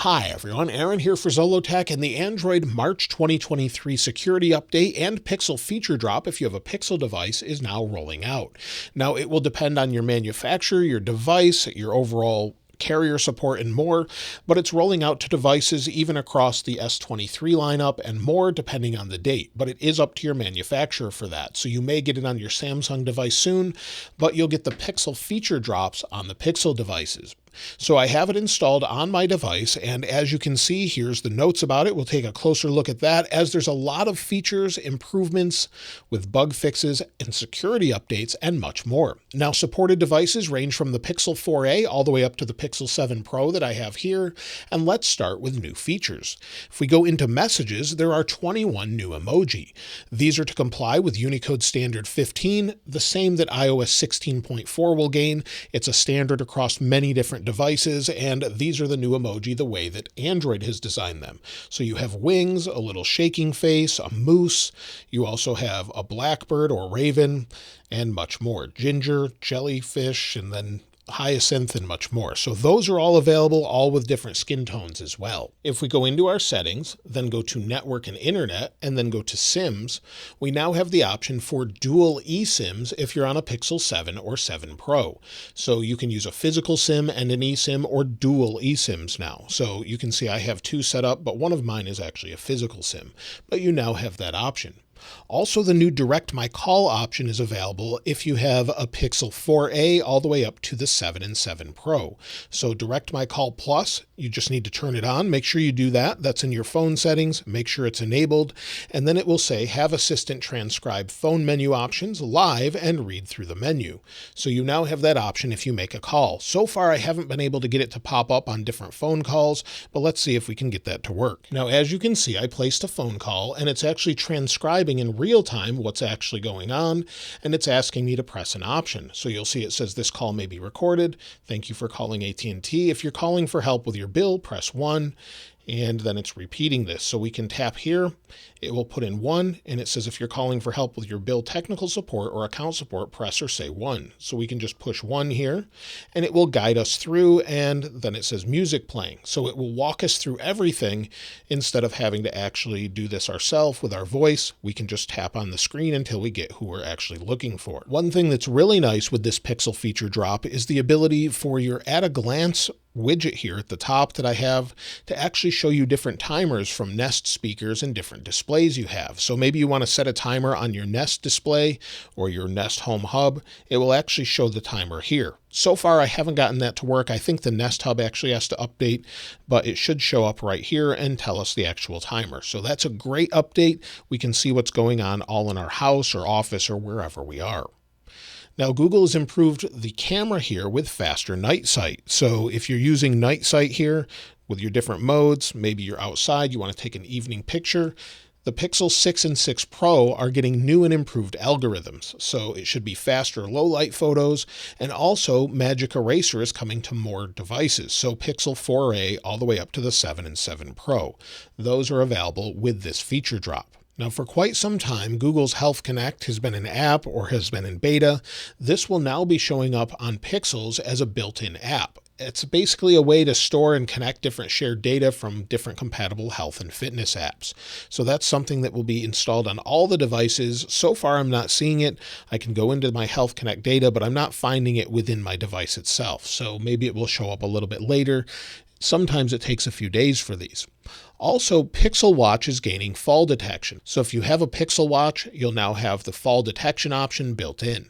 Hi everyone, Aaron here for Zollotech, and the Android March 2023 security update and Pixel feature drop, if you have a Pixel device, is now rolling out. Now it will depend on your manufacturer, your device, your overall carrier support, and more, but it's rolling out to devices even across the S23 lineup and more depending on the date, but it is up to your manufacturer for that. So you may get it on your Samsung device soon, but you'll get the Pixel feature drops on the Pixel devices. So I have it installed on my device, and as you can see, here's the notes about it. We'll take a closer look at that, as there's a lot of features, improvements with bug fixes and security updates and much more. Now, supported devices range from the Pixel 4a all the way up to the Pixel 7 Pro that I have here, and let's start with new features. If we go into messages, there are 21 new emoji. These are to comply with Unicode Standard 15, the same that iOS 16.4 will gain. It's a standard across many different devices, and these are the new emoji the way that Android has designed them. So you have wings, a little shaking face, a moose, you also have a blackbird or raven, and much more. Ginger, jellyfish, and then hyacinth, and much more. So those are all available, all with different skin tones as well. If we go into our settings, then go to network and internet, and then go to SIMs, we now have the option for dual eSIMs if you're on a Pixel 7 or 7 Pro. So you can use a physical SIM and an eSIM, or dual eSIMs now. So you can see I have two set up, but one of mine is actually a physical SIM, but you now have that option. Also, the new Direct My Call option is available if you have a Pixel 4a all the way up to the 7 and 7 Pro. So Direct My Call Plus, you just need to turn it on. Make sure you do that. That's in your phone settings. Make sure it's enabled. And then it will say, have Assistant transcribe phone menu options live and read through the menu. So you now have that option if you make a call. So far, I haven't been able to get it to pop up on different phone calls, but let's see if we can get that to work. Now, as you can see, I placed a phone call, and it's actually transcribing in real time what's actually going on, and it's asking me to press an option. So you'll see it says this call may be recorded. Thank you for calling AT&T. If you're calling for help with your bill, press 1. And then it's repeating this. So we can tap here, it will put in 1, and it says if you're calling for help with your bill technical support or account support, press or say 1. So we can just push 1 here, and it will guide us through, and then it says music playing. So it will walk us through everything instead of having to actually do this ourselves with our voice. We can just tap on the screen until we get who we're actually looking for. One thing that's really nice with this Pixel feature drop is the ability for your at-a-glance widget here at the top that I have to actually show you different timers from Nest speakers and different displays you have. So maybe you want to set a timer on your Nest display or your Nest Home Hub. It will actually show the timer here. So far, I haven't gotten that to work. I think the Nest Hub actually has to update, but it should show up right here and tell us the actual timer. So that's a great update. We can see what's going on all in our house or office or wherever we are. Now, Google has improved the camera here with faster night sight. So if you're using night sight here with your different modes, maybe you're outside, you want to take an evening picture, the Pixel 6 and 6 Pro are getting new and improved algorithms. So it should be faster low light photos, and also Magic Eraser is coming to more devices. So Pixel 4a all the way up to the 7 and 7 Pro. Those are available with this feature drop. Now, for quite some time, Google's Health Connect has been an app or has been in beta. This will now be showing up on Pixels as a built-in app. It's basically a way to store and connect different shared data from different compatible health and fitness apps. So that's something that will be installed on all the devices. So far, I'm not seeing it. I can go into my Health Connect data, but I'm not finding it within my device itself. So maybe it will show up a little bit later. Sometimes it takes a few days for these. Also, Pixel Watch is gaining fall detection. So if you have a Pixel Watch, you'll now have the fall detection option built in.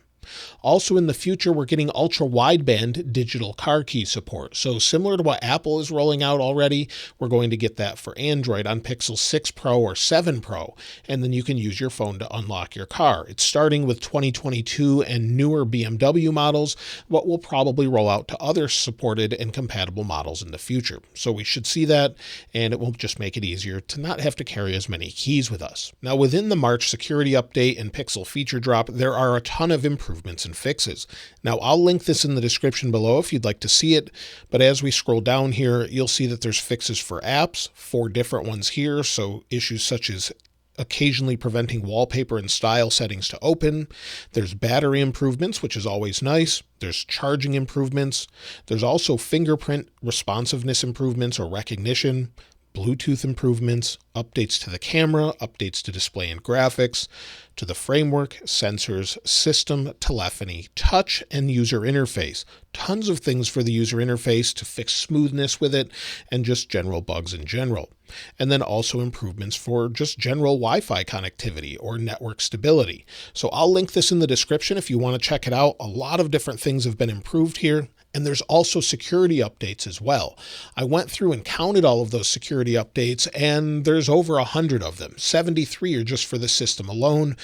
Also in the future, we're getting ultra-wideband digital car key support. So similar to what Apple is rolling out already, we're going to get that for Android on Pixel 6 Pro or 7 Pro, and then you can use your phone to unlock your car. It's starting with 2022 and newer BMW models, but will probably roll out to other supported and compatible models in the future. So we should see that, and it will just make it easier to not have to carry as many keys with us. Now, within the March security update and Pixel feature drop, there are a ton of improvements and fixes. Now, I'll link this in the description below if you'd like to see it, but as we scroll down here, you'll see that there's fixes for apps, 4 different ones here. So issues such as occasionally preventing wallpaper and style settings to open. There's battery improvements, which is always nice. There's charging improvements. There's also fingerprint responsiveness improvements or recognition, Bluetooth improvements, updates to the camera, updates to display and graphics, to the framework, sensors, system, telephony, touch, and user interface. Tons of things for the user interface to fix smoothness with it and just general bugs in general. And then also improvements for just general Wi-Fi connectivity or network stability. So I'll link this in the description if you want to check it out. A lot of different things have been improved here. And there's also security updates as well. I went through and counted all of those security updates, and there's over 100 of them. 73 are just for the system alone.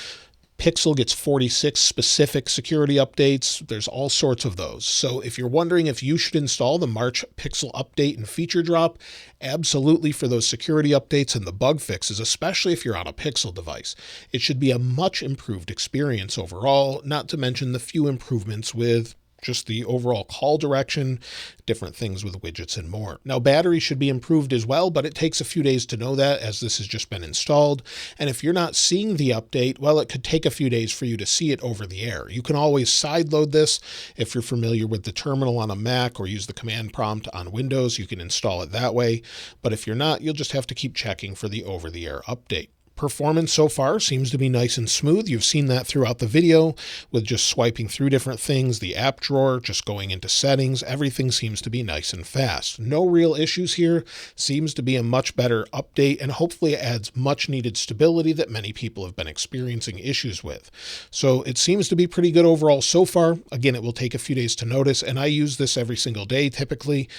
Pixel gets 46 specific security updates. There's all sorts of those. So if you're wondering if you should install the March Pixel update and feature drop, absolutely for those security updates and the bug fixes, especially if you're on a Pixel device. It should be a much improved experience overall, not to mention the few improvements with just the overall call direction, different things with widgets and more. Now, battery should be improved as well, but it takes a few days to know that as this has just been installed. And if you're not seeing the update, well, it could take a few days for you to see it over the air. You can always sideload this. If you're familiar with the terminal on a Mac or use the command prompt on Windows, you can install it that way. But if you're not, you'll just have to keep checking for the over-the-air update. Performance so far seems to be nice and smooth. You've seen that throughout the video with just swiping through different things, the app drawer, just going into settings. Everything seems to be nice and fast. No real issues here. Seems to be a much better update, and hopefully it adds much needed stability that many people have been experiencing issues with. So it seems to be pretty good overall so far. Again, it will take a few days to notice, and I use this every single day typically.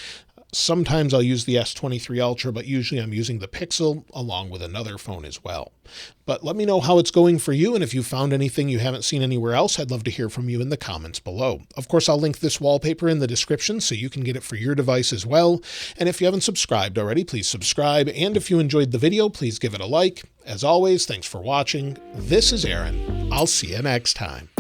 Sometimes I'll use the S22 Ultra, but usually I'm using the Pixel along with another phone as well. But let me know how it's going for you, and if you found anything you haven't seen anywhere else, I'd love to hear from you in the comments below. Of course, I'll link this wallpaper in the description so you can get it for your device as well. And if you haven't subscribed already, please subscribe. And if you enjoyed the video, please give it a like. As always, thanks for watching. This is Aaron. I'll see you next time.